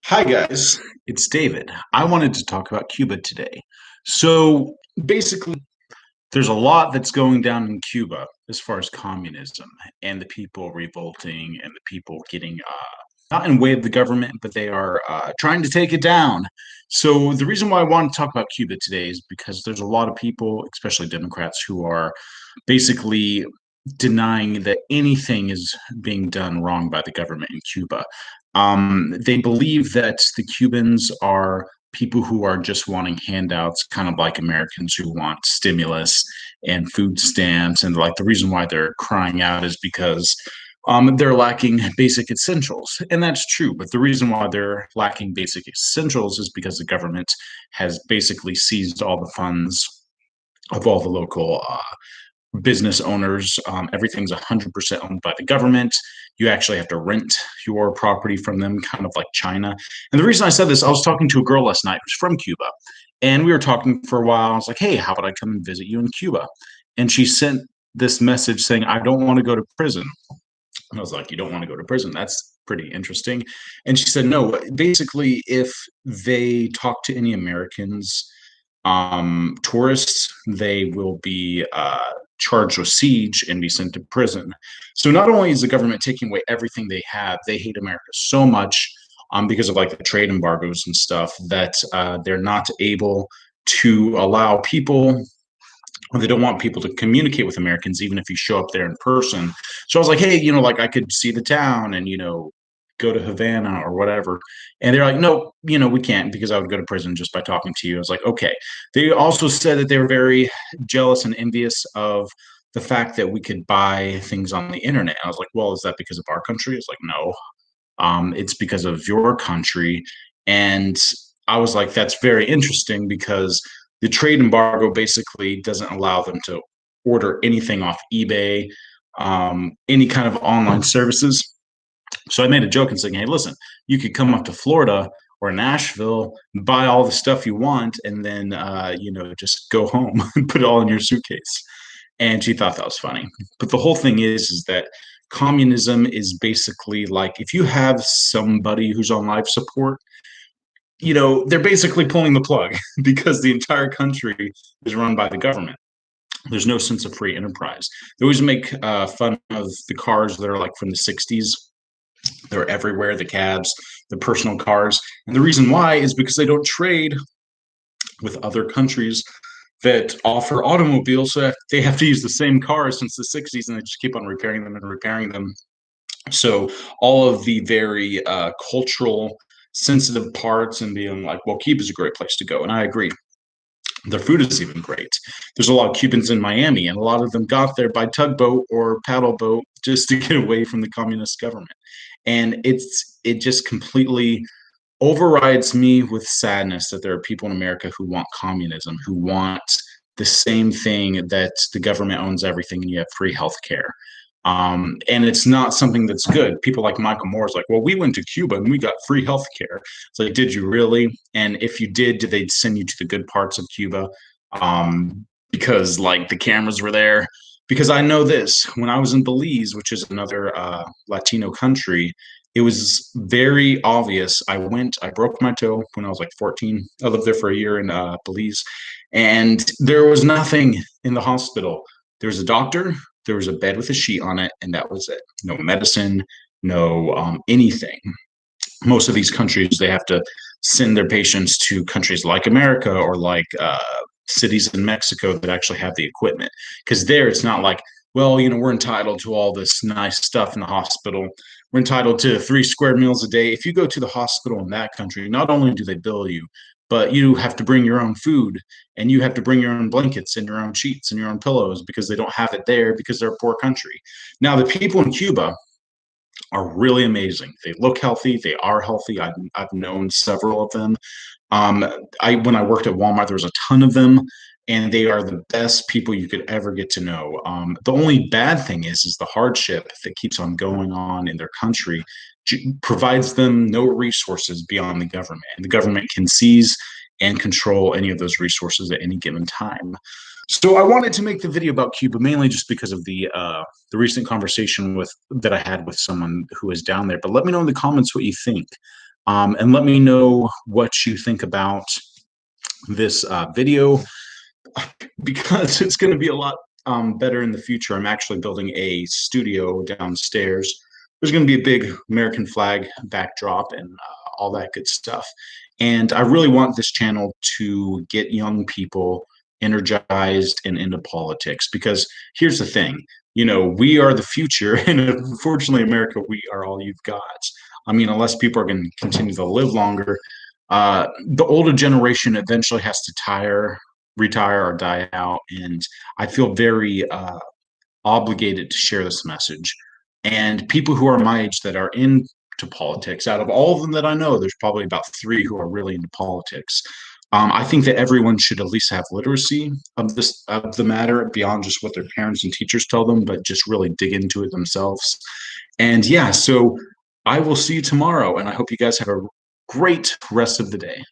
Hi, guys. It's David. I wanted to talk about Cuba today. So basically, there's a lot that's going down in Cuba as far as communism and the people revolting and the people getting not in way of the government, but they are trying to take it down. So the reason why I want to talk about Cuba today is because there's a lot of people, especially Democrats, who are basically denying that anything is being done wrong by the government in Cuba. They believe that the Cubans are people who are just wanting handouts, kind of like Americans who want stimulus and food stamps. And like the reason why they're crying out is because they're lacking basic essentials. And that's true. But the reason why they're lacking basic essentials is because the government has basically seized all the funds of all the local business owners. Everything's 100% owned by the government. You actually have to rent your property from them, kind of like China. And the reason I said this, I was talking to a girl last night who's from Cuba, and we were talking for a while. I was like, hey, how about I come and visit you in Cuba? And she sent this message saying, I don't want to go to prison. And I was like, you don't want to go to prison? That's pretty interesting. And she said, no, basically, if they talk to any Americans, tourists, they will be charged with siege and be sent to prison. So not only is the government taking away everything they have, they hate America so much because of like the trade embargoes and stuff that they're not able to allow people, or they don't want people to communicate with Americans, even if you show up there in person. So I was like, hey, like I could see the town and, go to Havana or whatever. And they're like, no, we can't because I would go to prison just by talking to you. I was like, okay. They also said that they were very jealous and envious of the fact that we could buy things on the internet. I was like, well, is that because of our country? It's like, no, it's because of your country. And I was like, that's very interesting because the trade embargo basically doesn't allow them to order anything off eBay, any kind of online services. So I made a joke and saying, hey, listen, you could come up to Florida or Nashville, buy all the stuff you want, and then, just go home and put it all in your suitcase. And she thought that was funny. But the whole thing is that communism is basically like if you have somebody who's on life support, they're basically pulling the plug because the entire country is run by the government. There's no sense of free enterprise. They always make fun of the cars that are like from the 60s. They're everywhere, the cabs, the personal cars. And the reason why is because they don't trade with other countries that offer automobiles. So they have to use the same cars since the 60s and they just keep on repairing them and repairing them. So all of the very cultural sensitive parts and being like, well, Cuba is a great place to go. And I agree. Their food is even great. There's a lot of Cubans in Miami, and a lot of them got there by tugboat or paddle boat just to get away from the communist government. And it just completely overrides me with sadness that there are people in America who want communism, who want the same thing that the government owns everything and you have free health care. And it's not something that's good. People like Michael Moore is like, well, we went to Cuba and we got free health care. It's like, did you really? And if you did they send you to the good parts of Cuba? Because like the cameras were there. Because I know this, when I was in Belize, which is another Latino country, it was very obvious. I broke my toe when I was like 14. I lived there for a year in Belize, and there was nothing in the hospital. There was a doctor, there was a bed with a sheet on it, and that was it. No medicine, no anything. Most of these countries, they have to send their patients to countries like America or like cities in Mexico that actually have the equipment. Because there, it's not like, well, we're entitled to all this nice stuff in the hospital. We're entitled to 3 square meals a day. If you go to the hospital in that country, not only do they bill you, but you have to bring your own food and you have to bring your own blankets and your own sheets and your own pillows because they don't have it there because they're a poor country. Now, the people in Cuba are really amazing. They look healthy. They are healthy. I've known several of them. When I worked at Walmart, there was a ton of them, and they are the best people you could ever get to know. The only bad thing is the hardship that keeps on going on in their country provides them no resources beyond the government, and the government can seize and control any of those resources at any given time. So I wanted to make the video about Cuba mainly just because of the recent conversation that I had with someone who was down there. But let me know in the comments what you think. And let me know what you think about this video because it's going to be a lot better in the future. I'm actually building a studio downstairs. There's going to be a big American flag backdrop and all that good stuff. And I really want this channel to get young people energized and into politics because here's the thing, we are the future, and unfortunately, America, we are all you've got. I mean, unless people are going to continue to live longer, the older generation eventually has to retire or die out. And I feel very obligated to share this message. And people who are my age that are into politics, out of all of them that I know, there's probably about three who are really into politics. I think that everyone should at least have literacy of the matter beyond just what their parents and teachers tell them, but just really dig into it themselves. And yeah, so I will see you tomorrow, and I hope you guys have a great rest of the day.